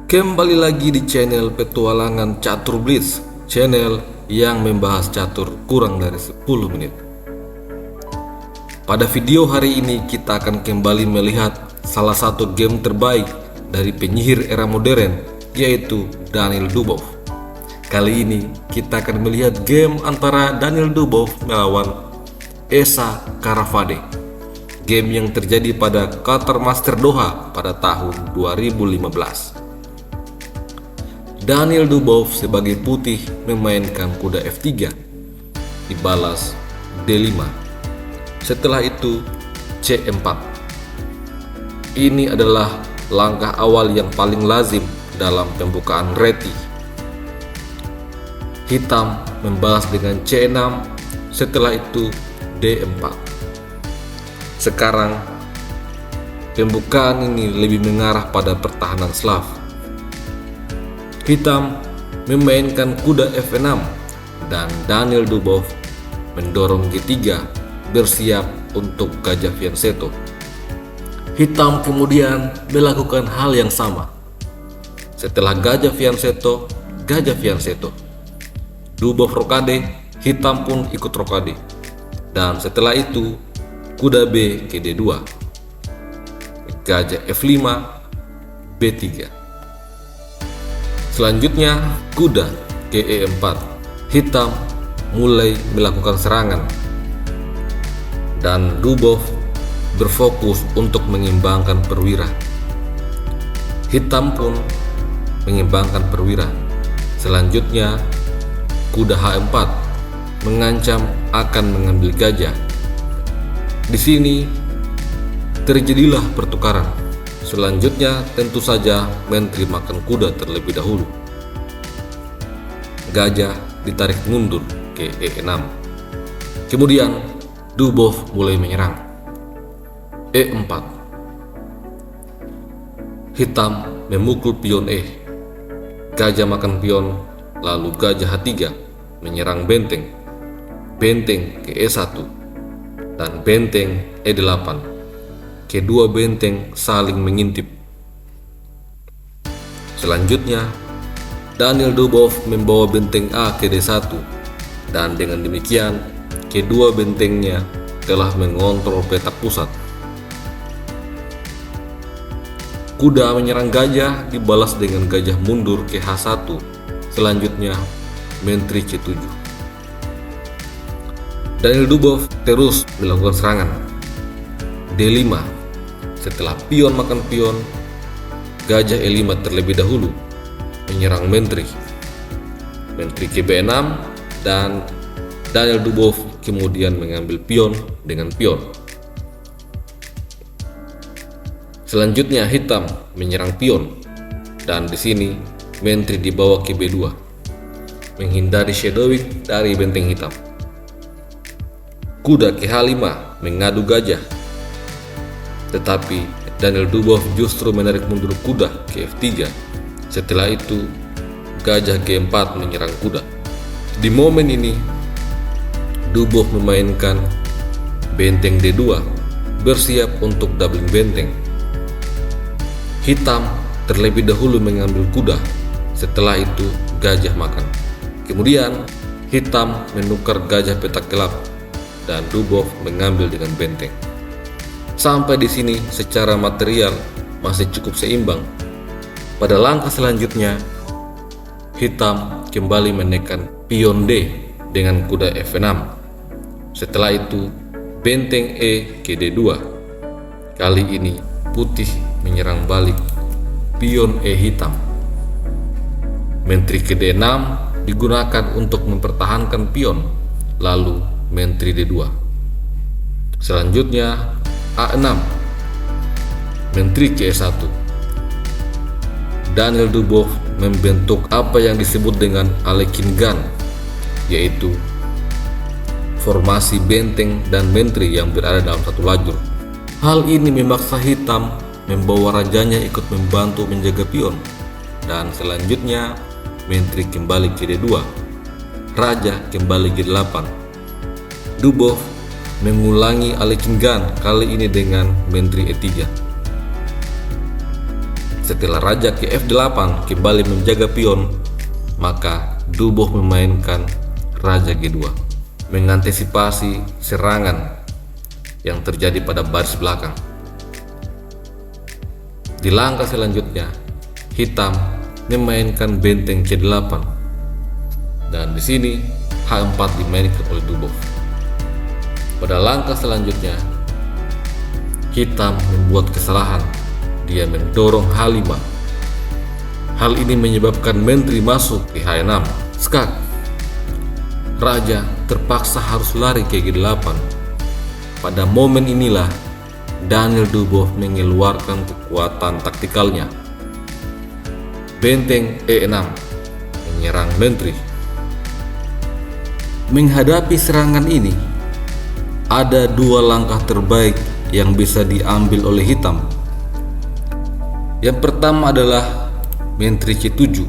Kembali lagi di channel Petualangan Catur Blitz, channel yang membahas catur kurang dari 10 menit. Pada video hari ini kita akan kembali melihat salah satu game terbaik dari penyihir era modern, yaitu Daniel Dubov. Kali ini kita akan melihat game antara Daniel Dubov melawan Esa Karavade, game yang terjadi pada Qatar Master Doha pada tahun 2015. Daniel Dubov sebagai putih memainkan kuda F3, dibalas D5. Setelah itu C4. Ini adalah langkah awal yang paling lazim dalam pembukaan reti. Hitam membalas dengan C6, setelah itu D4. Sekarang pembukaan ini lebih mengarah pada pertahanan Slav. Hitam memainkan kuda F6 dan Daniel Dubov mendorong G3 bersiap untuk gajah fianchetto. Hitam kemudian melakukan hal yang sama. Setelah gajah fianchetto, Dubov rokade, hitam pun ikut rokade. Dan setelah itu kuda B ke D2, gajah F5, B3. Selanjutnya kuda ke E4, hitam mulai melakukan serangan dan Dubov berfokus untuk mengimbangkan perwira. Hitam pun mengimbangkan perwira. Selanjutnya kuda H4 mengancam akan mengambil gajah. Di sini terjadilah pertukaran. Selanjutnya tentu saja menteri makan kuda terlebih dahulu. Gajah ditarik mundur ke E6. Kemudian Dubov mulai menyerang. E4. Hitam memukul pion E. Gajah makan pion, lalu gajah H3 menyerang benteng. Benteng ke E1 dan benteng E8. Kedua benteng saling mengintip. Selanjutnya Daniel Dubov membawa benteng A ke D1 dan dengan demikian kedua bentengnya telah mengontrol petak pusat. Kuda menyerang gajah dibalas dengan gajah mundur ke H1. Selanjutnya menteri C7. Daniel Dubov terus melakukan serangan. D5. Setelah pion makan pion, gajah E5 terlebih dahulu menyerang menteri. Menteri ke B6 dan Daniel Dubov kemudian mengambil pion dengan pion. Selanjutnya hitam menyerang pion dan di sini menteri dibawa ke B2 menghindari shadowing dari benteng hitam. Kuda ke H5 mengadu gajah, tetapi Daniel Dubov justru menarik mundur kuda ke F3. Setelah itu gajah G4 menyerang kuda. Di momen ini Dubov memainkan benteng D2 bersiap untuk doubling benteng. Hitam terlebih dahulu mengambil kuda, setelah itu gajah makan. Kemudian hitam menukar gajah petak gelap dan Dubov mengambil dengan benteng. Sampai di sini secara material masih cukup seimbang. Pada langkah selanjutnya, hitam kembali menekan pion D dengan kuda F6. Setelah itu, benteng E ke D2. Kali ini putih menyerang balik pion E hitam. Menteri ke D6 digunakan untuk mempertahankan pion, lalu menteri D2. Selanjutnya A6, menteri ke E1. Daniel Dubov membentuk apa yang disebut dengan Alekhine Gun, yaitu formasi benteng dan menteri yang berada dalam satu lajur. Hal ini memaksa hitam membawa rajanya ikut membantu menjaga pion, dan selanjutnya menteri kembali ke D2, raja kembali ke D8. Dubov mengulangi Alekhine Gun kali ini dengan menteri E3. Setelah raja ke F8 kembali menjaga pion, maka Duboh memainkan raja G2 mengantisipasi serangan yang terjadi pada baris belakang. Di langkah selanjutnya, hitam memainkan benteng C8 dan di sini H4 dimainkan oleh Duboh. Pada langkah selanjutnya, hitam membuat kesalahan. Dia mendorong H5. Hal ini menyebabkan menteri masuk ke H6. Skak. Raja terpaksa harus lari ke G8. Pada momen inilah Daniel Duboh mengeluarkan kekuatan taktikalnya. Benteng E6 menyerang menteri. Menghadapi serangan ini, ada dua langkah terbaik yang bisa diambil oleh hitam. Yang pertama adalah menteri C7.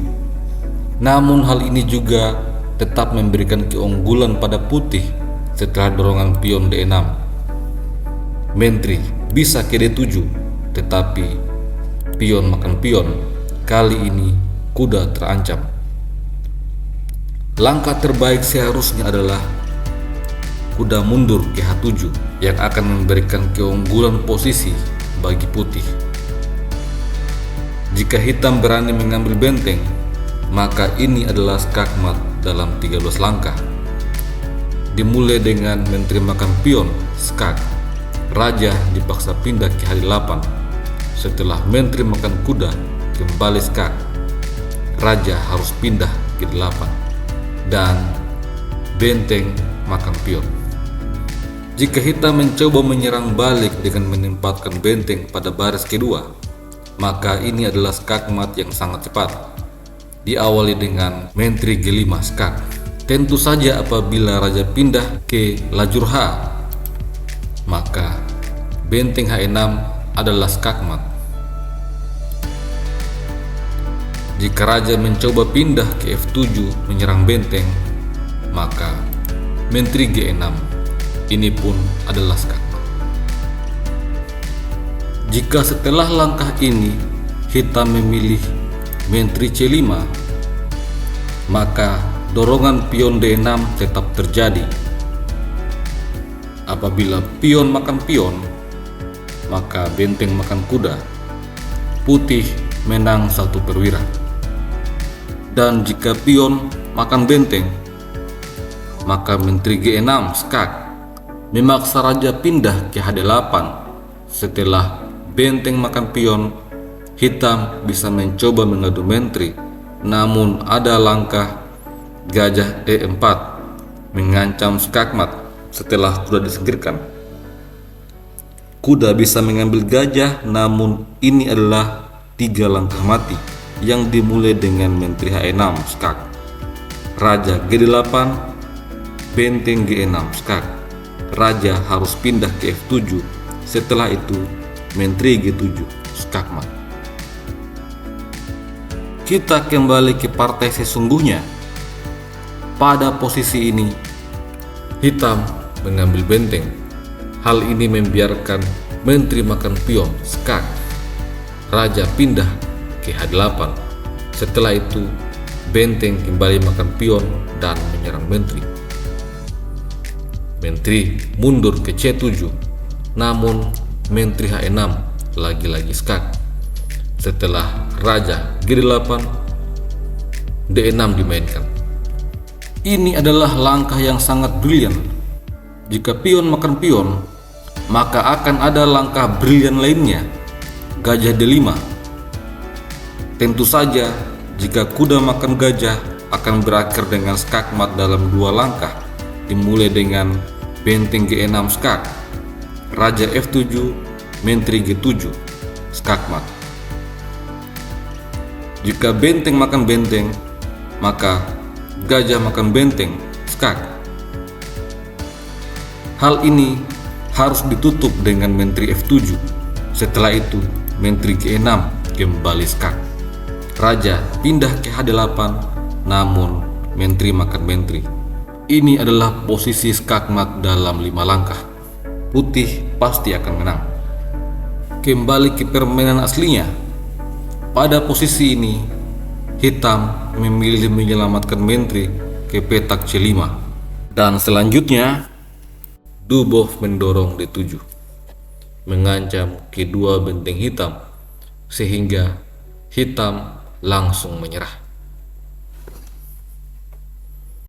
Namun hal ini juga tetap memberikan keunggulan pada putih setelah dorongan pion D6. Menteri bisa ke D7, tetapi pion makan pion. Kali ini kuda terancam. Langkah terbaik seharusnya adalah kuda mundur ke H7 yang akan memberikan keunggulan posisi bagi putih. Jika hitam berani mengambil benteng, maka ini adalah skakmat dalam 13 langkah. Dimulai dengan menteri makan pion, skak. Raja dipaksa pindah ke H8. Setelah menteri makan kuda, kembali skak. Raja harus pindah ke 8. Dan benteng makan pion. Jika hitam mencoba menyerang balik dengan menempatkan benteng pada baris kedua, maka ini adalah skakmat yang sangat cepat. Diawali dengan menteri G5 skak. Tentu saja apabila raja pindah ke lajur H, maka benteng H6 adalah skakmat. Jika raja mencoba pindah ke F7 menyerang benteng, maka menteri G6 ini pun adalah skakmat. Jika setelah langkah ini hitam memilih menteri C5, maka dorongan pion D6 tetap terjadi. Apabila pion makan pion, maka benteng makan kuda. Putih menang 1 perwira. Dan jika pion makan benteng, maka menteri G6 skak memaksa raja pindah ke H8. Setelah benteng makan pion, hitam bisa mencoba mengadu menteri, namun ada langkah gajah E4 mengancam skakmat setelah kuda disingkirkan. Kuda bisa mengambil gajah, namun ini adalah 3 langkah mati yang dimulai dengan menteri H6 skak. Raja G8, benteng G6 skak. Raja harus pindah ke F7. Setelah itu menteri G7 skakmat. Kita kembali ke partai sesungguhnya. Pada posisi ini, hitam mengambil benteng. Hal ini membiarkan menteri makan pion skak. Raja pindah ke H8. Setelah itu, benteng kembali makan pion dan menyerang menteri. Menteri mundur ke C7, namun menteri H6 lagi-lagi skak. Setelah raja G8, D6 dimainkan. Ini adalah langkah yang sangat brilian. Jika pion makan pion, maka akan ada langkah brilian lainnya, gajah D5. Tentu saja jika kuda makan gajah akan berakhir dengan skakmat dalam 2 langkah, dimulai dengan benteng G6 skak, raja F7, menteri G7 skakmat. Jika benteng makan benteng, maka gajah makan benteng skak. Hal ini harus ditutup dengan menteri F7. Setelah itu menteri G6 kembali skak. Raja pindah ke H8, namun menteri makan menteri. Ini adalah posisi skakmat dalam 5 langkah. Putih pasti akan menang. Kembali ke permainan aslinya. Pada posisi ini, Hitam memilih menyelamatkan Menteri ke petak C5. Dan selanjutnya, Dubov mendorong D7, mengancam kedua benteng hitam, sehingga Hitam langsung menyerah.